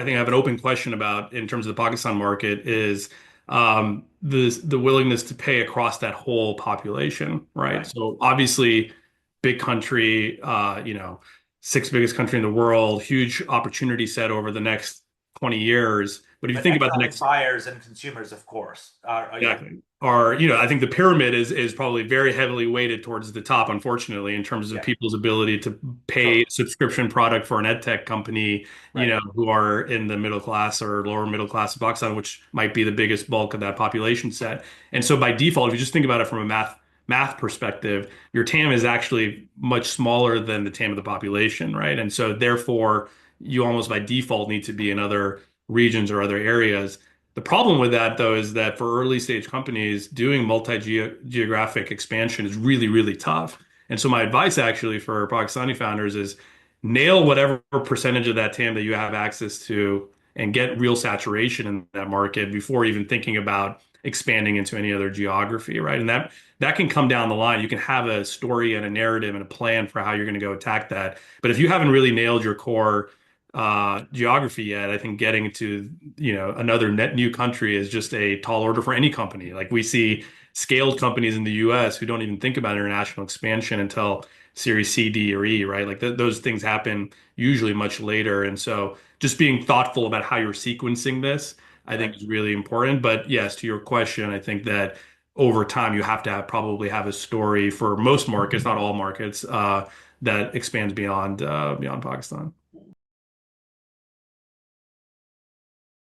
I think I have an open question about in terms of the Pakistan market is the willingness to pay across that whole population, right? Right. So obviously, big country, sixth biggest country in the world, huge opportunity set over the next 20 years. But if you But think about the economic next buyers and consumers, of course, yeah, exactly. Or, I think the pyramid is probably very heavily weighted towards the top, unfortunately, in terms of yeah, people's ability to pay totally. a subscription product for an ed tech company, Right. who are in the middle class or lower middle class of Pakistan, which might be the biggest bulk of that population set. And so by default, if you just think about it from a math perspective, your TAM is actually much smaller than the TAM of the population, right? And so therefore, you almost by default need to be in other regions or other areas. The problem with that, though, is that for early stage companies, doing multi-geographic expansion is really, really tough. And so my advice actually for Pakistani founders is nail whatever percentage of that TAM that you have access to and get real saturation in that market before even thinking about expanding into any other geography, right? And that can come down the line. You can have a story and a narrative and a plan for how you're going to go attack that. But if you haven't really nailed your core geography yet, I think getting to, another net new country is just a tall order for any company. Like we see scaled companies in the US who don't even think about international expansion until Series C, D, or E, right? Like those things happen usually much later. And so just being thoughtful about how you're sequencing this, I Right. think is really important. But yes, to your question, I think that over time you have to probably have a story for most markets, not all markets, that expands beyond Pakistan.